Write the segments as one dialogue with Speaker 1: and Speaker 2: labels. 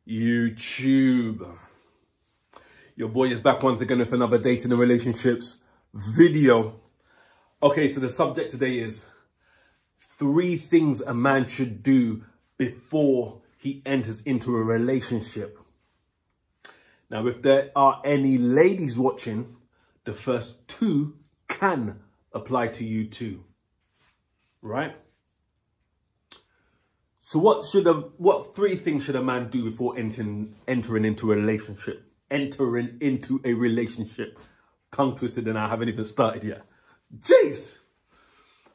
Speaker 1: YouTube. Your boy is back once again with another dating and relationships video. Okay, so the subject today is 3 things a man should do before he enters into a relationship. Now, if there are any ladies watching, the first 2 can apply to you too, right? So what 3 things should a man do before entering into a relationship? Entering into a relationship. Tongue twisted and I haven't even started yet. Jeez.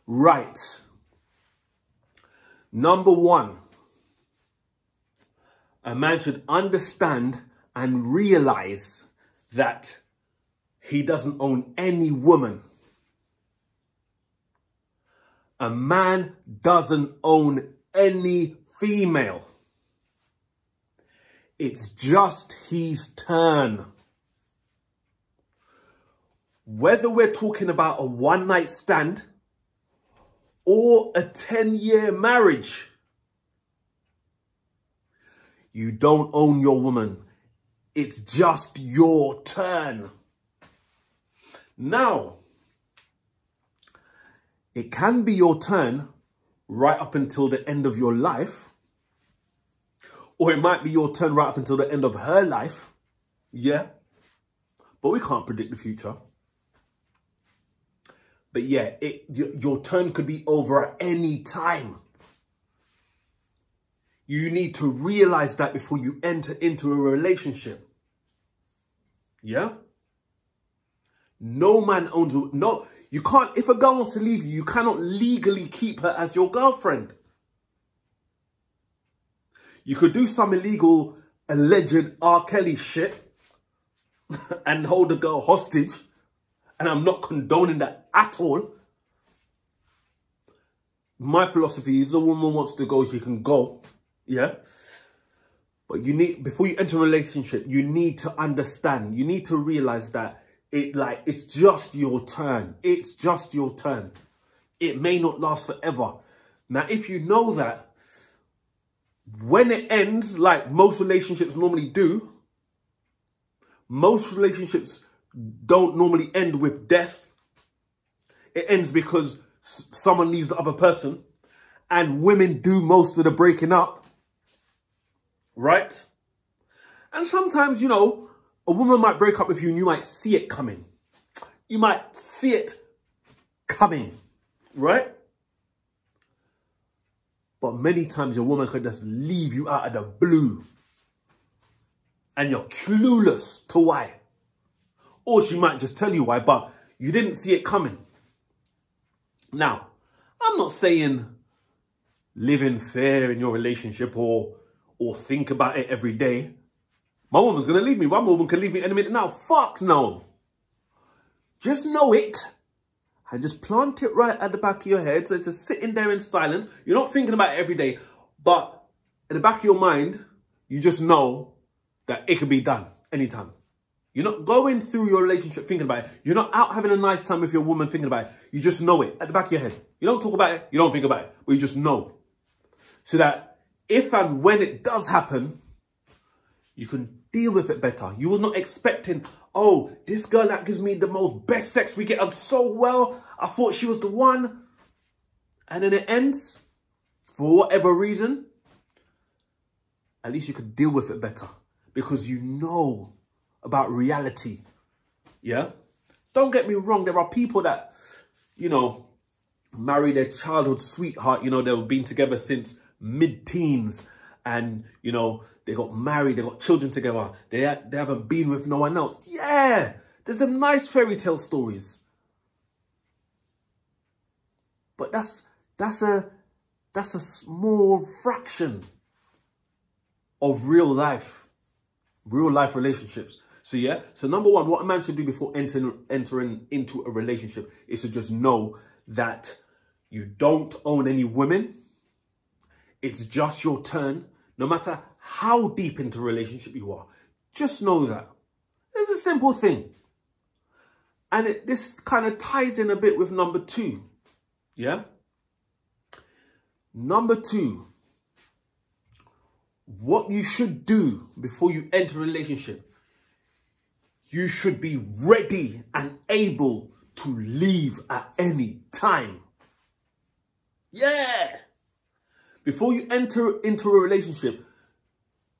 Speaker 1: Right. Number 1. A man should understand and realize that he doesn't own any woman. A man doesn't own any female. It's just his turn. Whether we're talking about a one-night stand or a 10-year marriage, you don't own your woman. It's just your turn. Now, it can be your turn right up until the end of your life. Or it might be your turn right up until the end of her life. Yeah. But we can't predict the future. But yeah, your turn could be over at any time. You need to realize that before you enter into a relationship. Yeah? No man owns... No, you can't... If a girl wants to leave you, you cannot legally keep her as your girlfriend. You could do some illegal, alleged R. Kelly shit and hold the girl hostage. And I'm not condoning that at all. My philosophy is, if a woman wants to go, she can go. Yeah. But you need, before you enter a relationship, you need to understand. You need to realize that it's just your turn. It's just your turn. It may not last forever. Now, if you know that, when it ends, like most relationships normally do, most relationships don't normally end with death. It ends because someone leaves the other person, and women do most of the breaking up, right? And sometimes, you know, a woman might break up with you and you might see it coming. You might see it coming, right? But many times a woman could just leave you out of the blue and you're clueless to why. Or she might just tell you why, but you didn't see it coming. Now, I'm not saying live in fear in your relationship or think about it every day. My woman's going to leave me. My woman can leave me any minute now. Fuck no. Just know it. And just plant it right at the back of your head. So it's just sitting there in silence. You're not thinking about it every day. But in the back of your mind, you just know that it can be done anytime. You're not going through your relationship thinking about it. You're not out having a nice time with your woman thinking about it. You just know it at the back of your head. You don't talk about it. You don't think about it. But you just know. So that if and when it does happen, you can deal with it better. You was not expecting, oh, this girl that gives me the most best sex, we get on so well. I thought she was the one. And then it ends for whatever reason. At least you could deal with it better because you know about reality. Yeah. Don't get me wrong. There are people that, you know, marry their childhood sweetheart. You know, they've been together since mid-teens and, you know, they got married, they got children together. They haven't been with no one else. Yeah, there's them nice fairy tale stories. But that's a small fraction of real life relationships. So yeah, so number 1, what a man should do before entering into a relationship is to just know that you don't own any women. It's just your turn, no matter how deep into a relationship you are. Just know that. It's a simple thing. And this kind of ties in a bit with number 2. Yeah? Number 2. what you should do before you enter a relationship, you should be ready and able to leave at any time. Yeah. Before you enter into a relationship,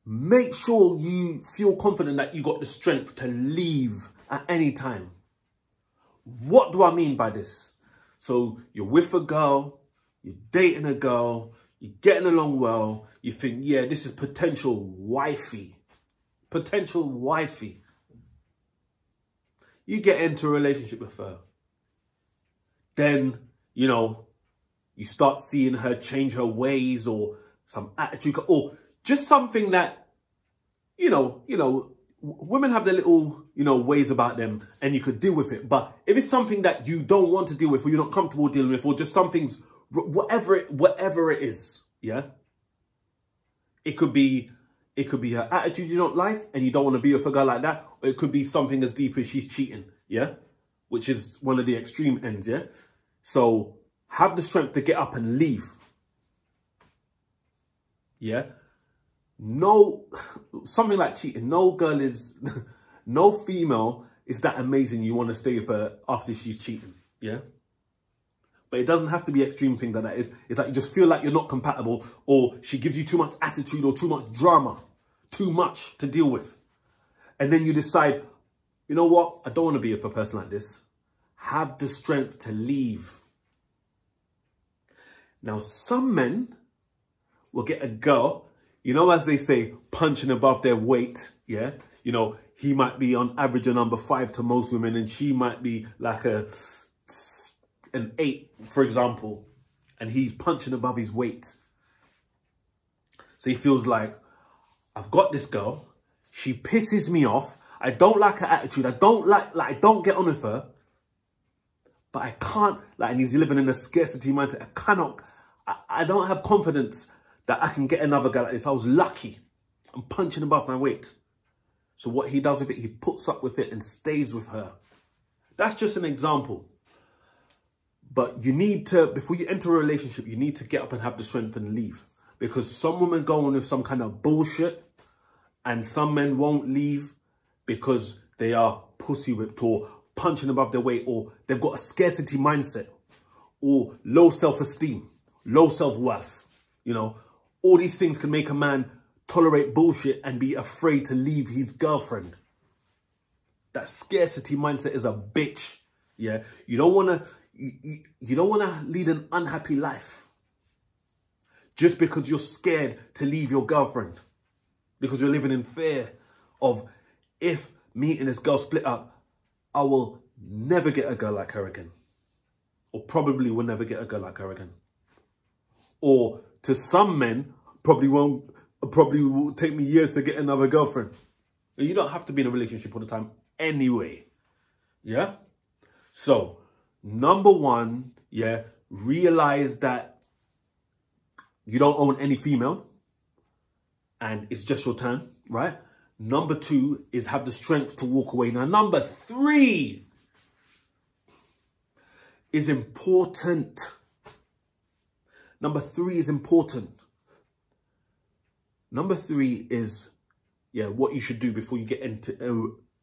Speaker 1: make sure you feel confident that you got the strength to leave at any time. What do I mean by this? So you're with a girl, you're dating a girl, you're getting along well, you think, yeah, this is potential wifey. Potential wifey. You get into a relationship with her. Then, you know, you start seeing her change her ways or some attitude or just something that, you know, women have their little, ways about them and you could deal with it. But if it's something that you don't want to deal with or you're not comfortable dealing with or just something's, whatever it is, yeah? It could be her attitude you don't like and you don't want to be with a girl like that. Or it could be something as deep as she's cheating, yeah? Which is one of the extreme ends, yeah? So have the strength to get up and leave. Yeah? No, something like cheating. No girl is, no female is that amazing you want to stay with her after she's cheating. Yeah? But it doesn't have to be extreme things like that. It's like you just feel like you're not compatible or she gives you too much attitude or too much drama. Too much to deal with. And then you decide, you know what? I don't want to be with a person like this. Have the strength to leave. Now, some men will get a girl, as they say, punching above their weight, yeah? He might be on average a number 5 to most women and she might be like an 8, for example, and he's punching above his weight. So he feels like, I've got this girl, she pisses me off, I don't like her attitude, I don't get on with her, but I can't, and he's living in a scarcity mindset. I don't have confidence that I can get another girl like this. I was lucky. I'm punching above my weight. So what he does with it, he puts up with it and stays with her. That's just an example. But you need to, before you enter a relationship, you need to get up and have the strength and leave. Because some women go on with some kind of bullshit and some men won't leave because they are pussy whipped or punching above their weight or they've got a scarcity mindset or low self-esteem, low self-worth. All these things can make a man tolerate bullshit and be afraid to leave his girlfriend. That scarcity mindset is a bitch. Yeah. You don't want to lead an unhappy life just because you're scared to leave your girlfriend, because you're living in fear of, if me and this girl split up, I will never get a girl like her again. Or probably will never get a girl like her again. Or to some men, probably will take me years to get another girlfriend. You don't have to be in a relationship all the time anyway. Yeah? So, number 1, yeah, realize that you don't own any female and it's just your turn, right? Number 2 is have the strength to walk away. Now, number 3 is important. Number 3 is important. Number 3 is, what you should do before you get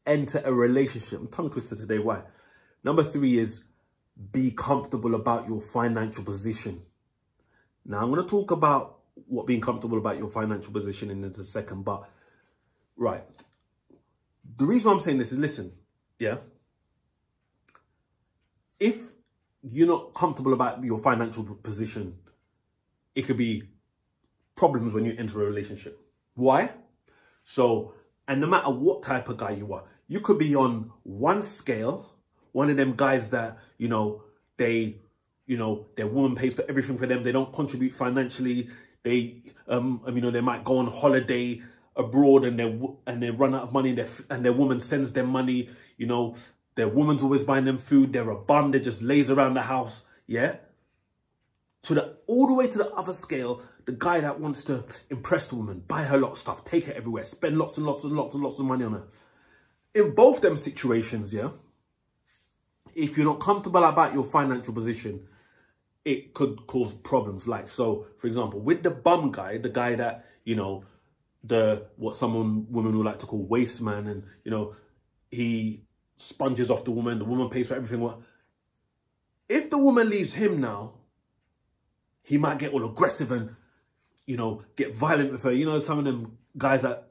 Speaker 1: enter a relationship. I'm tongue twister today, why? Number 3 is be comfortable about your financial position. Now, I'm going to talk about what being comfortable about your financial position in a second, but, right. The reason I'm saying this is, listen, yeah? If you're not comfortable about your financial position, it could be problems when you enter a relationship. Why? So, and no matter what type of guy you are, you could be on one scale, one of them guys that, their woman pays for everything for them. They don't contribute financially. They, they might go on holiday abroad and they run out of money and their woman sends them money. Their woman's always buying them food. They're a bum. They just lays around the house. Yeah. All the way to the other scale, the guy that wants to impress the woman, buy her a lot of stuff, take her everywhere, spend lots and lots and lots and lots of money on her. In both them situations, yeah, if you're not comfortable about your financial position, it could cause problems. Like, so, for example, with the bum guy, the guy that, what women would like to call waste man, and you know, he sponges off the woman pays for everything. What if the woman leaves him now? He might get all aggressive and, you know, get violent with her. You know, some of them guys that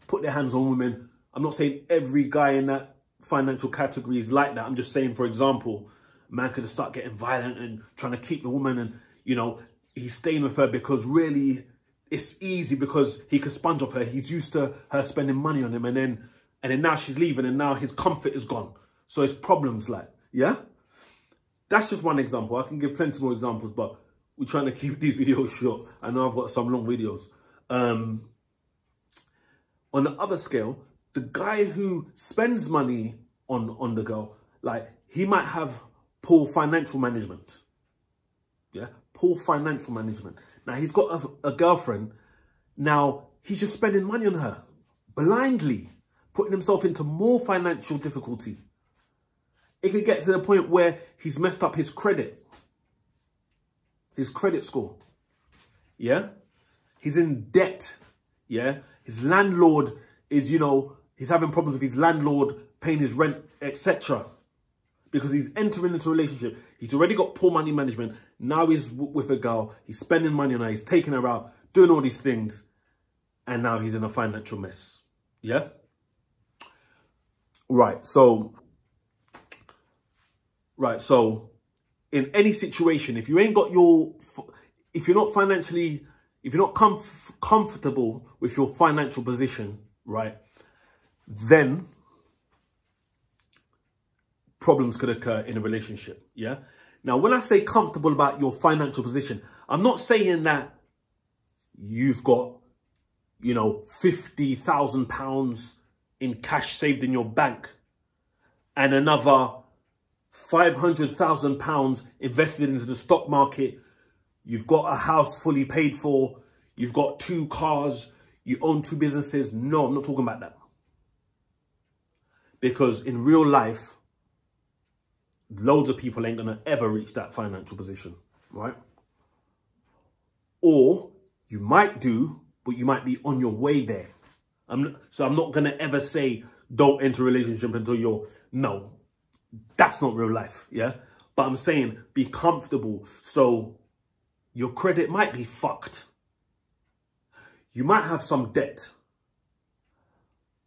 Speaker 1: put their hands on women. I'm not saying every guy in that financial category is like that. I'm just saying, for example, a man could start getting violent and trying to keep the woman, and, you know, he's staying with her because really it's easy because he can sponge off her. He's used to her spending money on him, and then now she's leaving, and now his comfort is gone. So it's problems like, yeah? That's just one example. I can give plenty more examples, but we're trying to keep these videos short. I know I've got some long videos. On the other scale, the guy who spends money on the girl, like, he might have poor financial management. Yeah, poor financial management. Now, he's got a girlfriend. Now, he's just spending money on her blindly, putting himself into more financial difficulty. It could get to the point where he's messed up his credit score. Yeah, he's in debt. Yeah, his landlord is, you know, he's having problems with his landlord paying his rent, etc. Because he's entering into a relationship. He's already got poor money management. Now he's with a girl. He's spending money on her. He's taking her out, doing all these things. And now he's in a financial mess. Yeah? Right, so in any situation, if you ain't got if you're not comfortable with your financial position, right, then problems could occur in a relationship, yeah? Now, when I say comfortable about your financial position, I'm not saying that you've got, you know, £50,000 in cash saved in your bank and another £500,000 invested into the stock market. You've got a house fully paid for. You've got 2 cars. You own 2 businesses. No, I'm not talking about that. Because in real life, loads of people ain't going to ever reach that financial position, right? Or you might do, but you might be on your way there. So I'm not going to ever say don't enter a relationship until you're... No, that's not real life, yeah? But I'm saying be comfortable. So your credit might be fucked. You might have some debt,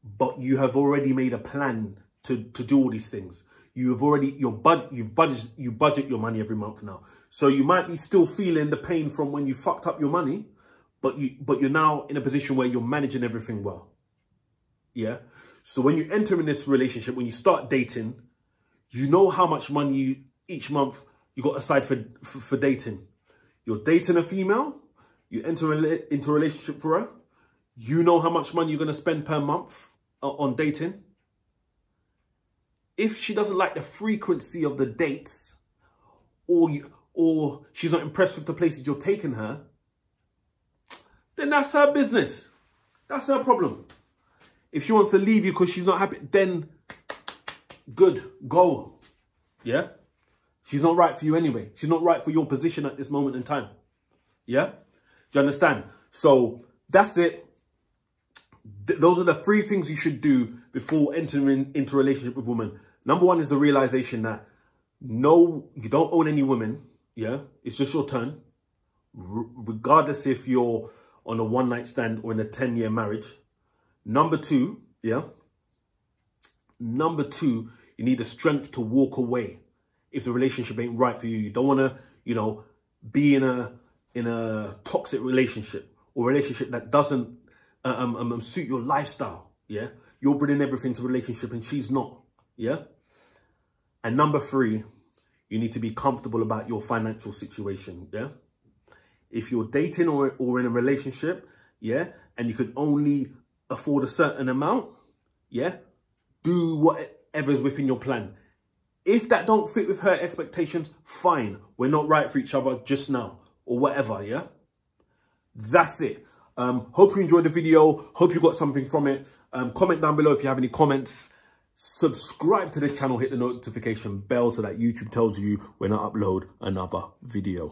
Speaker 1: but you have already made a plan to do all these things. You budget your money every month now. So you might be still feeling the pain from when you fucked up your money, but you're now in a position where you're managing everything well. Yeah. So when you enter in this relationship, when you start dating, you know how much money each month you got aside for dating. You're dating a female, you enter into a relationship for her. You know how much money you're going to spend per month on dating. If she doesn't like the frequency of the dates, or she's not impressed with the places you're taking her, then that's her business. That's her problem. If she wants to leave you because she's not happy, then good, go. Yeah? She's not right for you anyway. She's not right for your position at this moment in time. Yeah? Do you understand? So that's it. Those are the 3 things you should do before entering into a relationship with a woman. Number 1 is the realization that no, you don't own any women. Yeah? It's just your turn. Regardless if you're on a one-night stand or in a 10-year marriage. Number 2, yeah? Number 2, you need the strength to walk away if the relationship ain't right for you. You don't want to, you know, be in a toxic relationship or a relationship that doesn't suit your lifestyle, yeah? You're bringing everything to the relationship and she's not, yeah? And number 3, you need to be comfortable about your financial situation, yeah? If you're dating or in a relationship, yeah, and you can only afford a certain amount, yeah, do whatever's within your plan. If that don't fit with her expectations, fine. We're not right for each other just now or whatever, yeah? That's it. Hope you enjoyed the video. Hope you got something from it. Comment down below if you have any comments. Subscribe to the channel. Hit the notification bell so that YouTube tells you when I upload another video.